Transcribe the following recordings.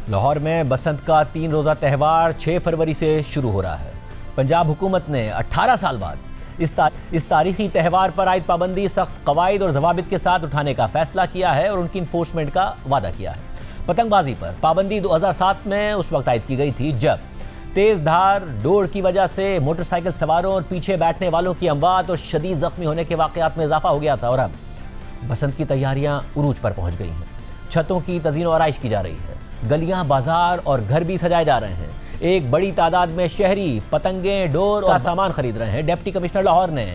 लाहौर में बसंत का 3 रोज़ा त्यौहार 6 फरवरी से शुरू हो रहा है। पंजाब हुकूमत ने 18 साल बाद इस तारीखी त्यौहार पर आयद पाबंदी सख्त कवायद और जवाबित के साथ उठाने का फैसला किया है और उनकी इन्फोर्समेंट का वादा किया है। पतंगबाजी पर पाबंदी 2007 में उस वक्त आयद की गई थी जब तेज धार डोर की वजह से मोटरसाइकिल सवारों और पीछे बैठने वालों की अमवात और शदीद जख्मी होने के वाकयात में इजाफा हो गया था। और अब बसंत की तैयारियां उरूज पर पहुंच गई हैं। छतों की तज़ीन और आराइश की जा रही है, गलियां, बाजार और घर भी सजाए जा रहे हैं। एक बड़ी तादाद में शहरी पतंगें, डोर और सामान खरीद रहे हैं। डिप्टी कमिश्नर लाहौर ने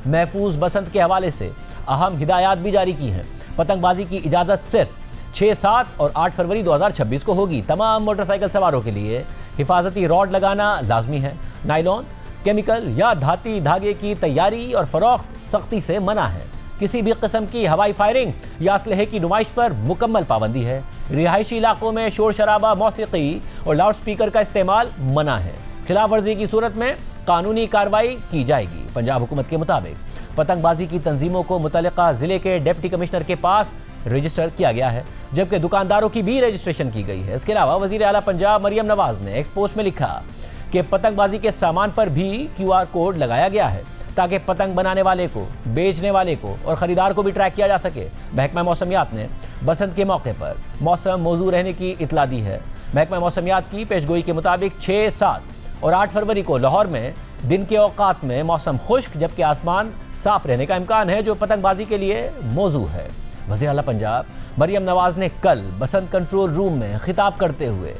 महफूज बसंत के हवाले से अहम हिदायत भी जारी की हैं। पतंगबाजी की इजाज़त सिर्फ 6, 7 और 8 फरवरी 2026 को होगी। तमाम मोटरसाइकिल सवारों के लिए हिफाजती रॉड लगाना लाजमी है। नायलॉन, केमिकल या धाती धागे की तैयारी और फरोख्त सख्ती से मना है। किसी भी किस्म की हवाई फायरिंग या असलहे की नुमाइश पर मुकम्मल पाबंदी है। रिहायशी इलाकों में शोर शराबा, मौसीकी और लाउड स्पीकर का इस्तेमाल मना है। खिलाफ वर्जी की सूरत में कानूनी कार्रवाई की जाएगी। पंजाब हुकूमत के मुताबिक पतंगबाजी की तंजीमों को मुतल्लिका जिले के डिप्टी कमिश्नर के पास रजिस्टर किया गया है, जबकि दुकानदारों की भी रजिस्ट्रेशन की गई है। इसके अलावा वज़ीर आला पंजाब मरियम नवाज ने एक पोस्ट में लिखा कि पतंगबाजी के सामान पर भी QR कोड लगाया गया है ताकि पतंग बनाने वाले को, बेचने वाले को और ख़रीदार को भी ट्रैक किया जा सके। महकमा मौसमियात ने बसंत के मौके पर मौसम मौजू रहने की इतला दी है। महकमा मौसमियात की पेशगोई के मुताबिक 6, 7 और 8 फरवरी को लाहौर में दिन के औकात में मौसम खुश्क जबकि आसमान साफ रहने का इम्कान है, जो पतंगबाजी के लिए मौजू है। वज़ीर आला पंजाब मरियम नवाज ने कल बसंत कंट्रोल रूम में खिताब करते हुए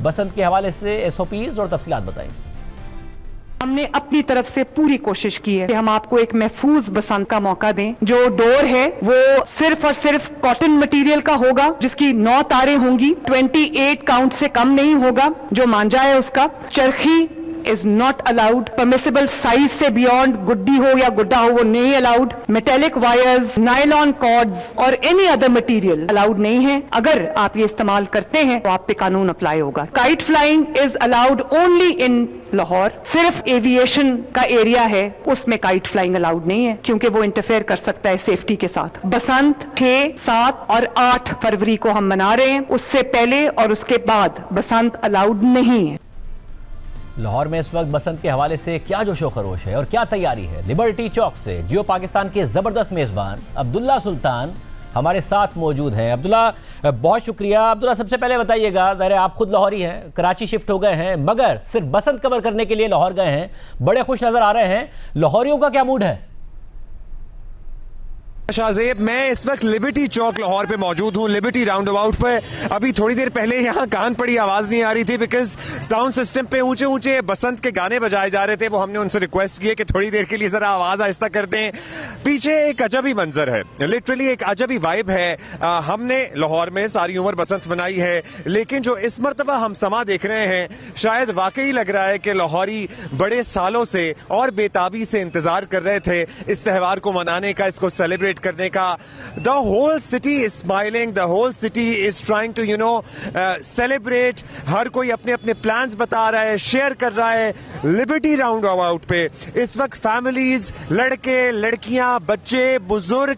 बसंत के हवाले से SOPs और तफसीलात बताई। हमने अपनी तरफ से पूरी कोशिश की है कि हम आपको एक महफूज बसंत का मौका दें। जो डोर है वो सिर्फ और सिर्फ कॉटन मटेरियल का होगा, जिसकी 9 तारें होंगी, 28 काउंट से कम नहीं होगा। जो मांझा है उसका चरखी is not allowed. Permissible size से beyond गुड्डी हो या गुड्डा हो वो नहीं allowed. Metallic wires, nylon cords और any other material allowed नहीं है। अगर आप ये इस्तेमाल करते हैं तो आप पे कानून अप्लाई होगा। Kite flying is allowed only in Lahore. सिर्फ एविएशन का एरिया है, उसमें काइट फ्लाइंग अलाउड नहीं है क्योंकि वो इंटरफेयर कर सकता है सेफ्टी के साथ। बसंत 6, 7 और 8 फरवरी को हम मना रहे हैं। उससे पहले और उसके बाद बसंत अलाउड नहीं है। लाहौर में इस वक्त बसंत के हवाले से क्या जोशो खरोश है और क्या तैयारी है। लिबर्टी चौक से जियो पाकिस्तान के ज़बरदस्त मेज़बान अब्दुल्ला सुल्तान हमारे साथ मौजूद हैं। अब्दुल्ला, बहुत शुक्रिया। अब्दुल्ला, सबसे पहले बताइएगा, ज़ाहिर आप खुद लाहौरी हैं, कराची शिफ्ट हो गए हैं, मगर सिर्फ बसंत कवर करने के लिए लाहौर गए हैं, बड़े खुश नज़र आ रहे हैं। लाहौरियों का क्या मूड है? शाहजेब, मैं इस वक्त लिबर्टी चौक लाहौर पे मौजूद हूँ, लिबर्टी राउंड अबाउट पे। अभी थोड़ी देर पहले यहाँ कान पड़ी आवाज़ नहीं आ रही थी बिकॉज साउंड सिस्टम पे ऊंचे ऊंचे बसंत के गाने बजाए जा रहे थे। वो हमने उनसे रिक्वेस्ट की है कि थोड़ी देर के लिए ज़रा आवाज़ आहिस्ता कर दें। पीछे एक अजबी मंजर है, लिटरली एक अजबी वाइब है। हमने लाहौर में सारी उम्र बसंत मनाई है, लेकिन जो इस मरतबा हम समा देख रहे हैं, शायद वाकई लग रहा है कि लाहौरी बड़े सालों से और बेताबी से इंतज़ार कर रहे थे इस त्यौहार को मनाने का, इसको सेलिब्रेट करने का। The whole city is smiling, the whole city is trying to celebrate. हर कोई अपने अपने प्लान्स बता रहा है, शेयर कर रहा है। लिबर्टी राउंड अबाउट पे इस वक्त फैमिलीज, लड़के, लड़कियां, बच्चे, बुजुर्ग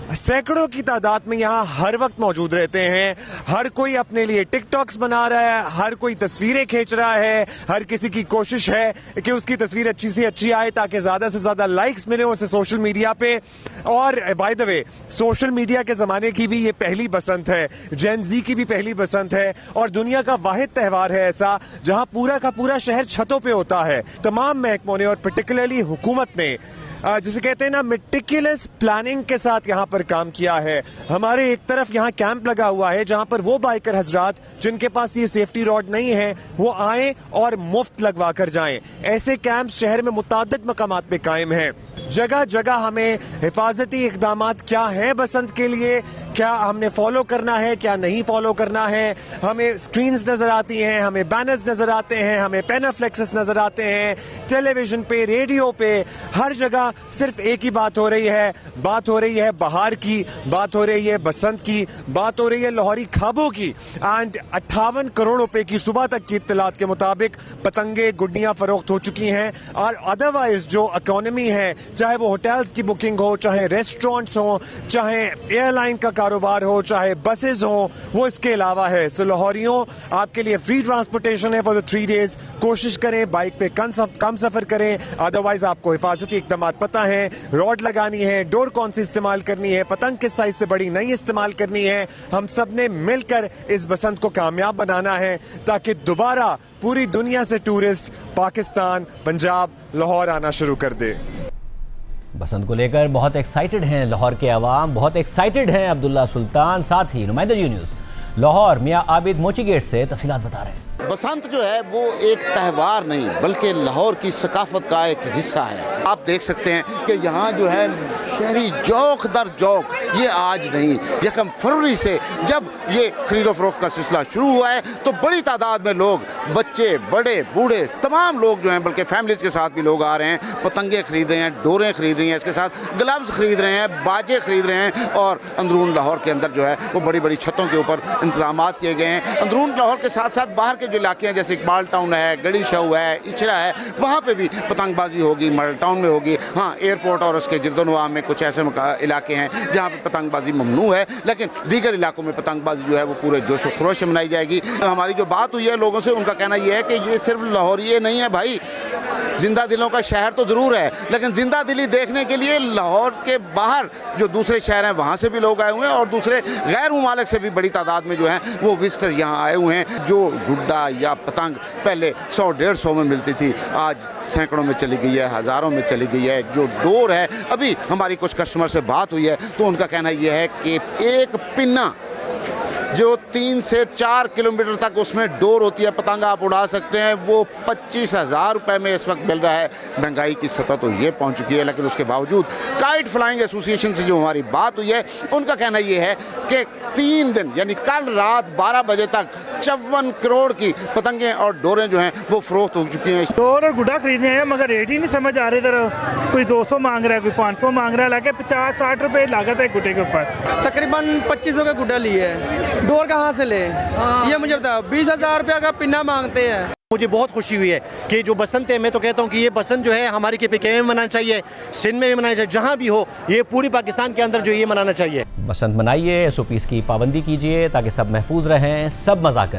सैकड़ों की तादाद में यहाँ हर वक्त मौजूद रहते हैं। हर कोई अपने लिए टिकटॉक्स बना रहा है, हर कोई तस्वीरें खींच रहा है, हर किसी की कोशिश है कि उसकी तस्वीर अच्छी से अच्छी आए ताकि ज्यादा से ज्यादा लाइक्स मिले उसे सोशल मीडिया पे। और by the way, social media के जमाने की भी ये पहली बसंत है, जेन जी की भी पहली बसंत है और दुनिया का वाहिद त्यौहार है ऐसा जहां पूरा का पूरा शहर छतों पे होता है। तमाम महकमों ने और पर्टिकुलरली हुकूमत ने जिसे कहते हैं ना मेटिकुलस प्लानिंग के साथ यहाँ पर काम किया है। हमारे एक तरफ यहाँ कैंप लगा हुआ है जहाँ पर वो बाइकर हजरात जिनके पास ये सेफ्टी रॉड नहीं है वो आए और मुफ्त लगवा कर जाएं। ऐसे कैंप शहर में मुताद्दिद मकामात पे कायम हैं। जगह जगह हमें हिफाजती इक़दामात क्या हैं बसंत के लिए, क्या हमने फॉलो करना है, क्या नहीं फॉलो करना है। हमें स्क्रीन्स नजर आती हैं, हमें बैनर्स नजर आते हैं, हमें पेनाफ्लेक्सेस नजर आते हैं, टेलीविजन पे, रेडियो पे, हर जगह सिर्फ एक ही बात हो रही है। बात हो रही है बहार की, बात हो रही है बसंत की, बात हो रही है लाहौरी खाबों की। एंड 58 करोड़ रुपए की सुबह तक की इत्तलात के मुताबिक पतंगे, गुड्डियां फरोख्त हो चुकी हैं। और अदरवाइज जो इकोनॉमी है, चाहे वो होटल्स की बुकिंग हो, चाहे रेस्टोरेंट्स हो, चाहे एयरलाइन का कारोबार हो, चाहे बसेस हो, वो इसके अलावा है। सो लाहौरियों, आपके लिए फ्री ट्रांसपोर्टेशन है फॉर द 3 days। कोशिश करें बाइक पे कम सफर करें, अदरवाइज आपको हिफाजती इकदाम पता है, रॉड लगानी है, डोर कौन सी इस्तेमाल करनी है, पतंग किस साइज से बड़ी नहीं इस्तेमाल करनी है। हम सब ने मिलकर इस बसंत को कामयाब बनाना है ताकि दोबारा पूरी दुनिया से टूरिस्ट पाकिस्तान, पंजाब, लाहौर आना शुरू कर दे। बसंत को लेकर बहुत एक्साइटेड हैं लाहौर के अवाम, बहुत एक्साइटेड हैं अब्दुल्ला सुल्तान। साथ ही नुमाइंदा जी न्यूज़ लाहौर मियां आबिद मोची गेट से तफसीलात बता रहे हैं। बसंत जो है वो एक त्यौहार नहीं बल्कि लाहौर की सकाफत का एक हिस्सा है। आप देख सकते हैं कि यहाँ जो है शहरी जौक दर जौक, ये आज नहीं 1 फरवरी से जब ये खरीदो फरोख्त का सिलसिला शुरू हुआ है तो बड़ी तादाद में लोग, बच्चे, बड़े, बूढ़े, तमाम लोग जो हैं, बल्कि फैमिलीज़ के साथ भी लोग आ रहे हैं, पतंगे खरीद रहे हैं, डोरें खरीद रही हैं, इसके साथ ग्लव्स खरीद रहे हैं, बाजे खरीद रहे हैं। और अंदरून लाहौर के अंदर जो है वो बड़ी बड़ी छतों के ऊपर इंतजाम किए गए हैं। अंदरून लाहौर के साथ साथ बाहर के जो इलाके हैं जैसे इकबाल टाउन है, गड़ी शाह है, इचरा है, वहाँ पे भी पतंगबाजी होगी, मॉडल टाउन में होगी। हाँ, एयरपोर्ट और उसके गिरदोनवा में कुछ ऐसे इलाके हैं जहाँ पे पतंगबाजी ममनू है, लेकिन दीगर इलाकों में पतंगबाजी जो है वो पूरे जोश व खरोश में मनाई जाएगी। हमारी जो बात हुई है लोगों से, उनका कहना यह है कि ये सिर्फ लाहौर ये नहीं है भाई, जिंदा दिलों का शहर तो ज़रूर है, लेकिन जिंदा दिली देखने के लिए लाहौर के बाहर जो दूसरे शहर हैं वहाँ से भी लोग आए हुए हैं और दूसरे गैर ममालिक से भी बड़ी तादाद में जो हैं वो विजिटर्स यहाँ आए हुए हैं। जो गुड्डा या पतंग पहले 100-150 में मिलती थी, आज सैकड़ों में चली गई है, हज़ारों में चली गई है। जो डोर है, अभी हमारी कुछ कस्टमर से बात हुई है तो उनका कहना यह है कि एक पिन्ना जो 3 से 4 किलोमीटर तक उसमें डोर होती है, पतंग आप उड़ा सकते हैं, वो 25,000 रुपये में इस वक्त मिल रहा है। महंगाई की सतह तो ये पहुंच चुकी है, लेकिन उसके बावजूद काइट फ्लाइंग एसोसिएशन से जो हमारी बात हुई है उनका कहना ये है कि 3 दिन यानी कल रात 12 बजे तक 54 करोड़ की पतंगें और डोरें जो हैं वो फरोख्त हो चुकी हैं। डोर और गुड्डा खरीदने हैं मगर रेट ही नहीं समझ आ रहे। इधर कोई 200 मांग रहा है, कोई 500 मांग रहा है, लाके 50-60 रुपये लागत है गुड्डे के ऊपर। तकरीबन 2500 का गुड्डा लिए है, डोर कहाँ से ले ये मुझे बताओ। 20,000 रुपये का पिन्ना मांगते हैं। मुझे बहुत खुशी हुई है कि जो बसंत है, मैं तो कहता हूँ कि ये बसंत जो है हमारी KPK में मनाना चाहिए, सिंध में भी मनाना चाहिए, जहाँ भी हो, ये पूरी पाकिस्तान के अंदर जो ये मनाना चाहिए। बसंत मनाइए, SOPs की पाबंदी कीजिए ताकि सब महफूज रहें, सब मज़ा करें।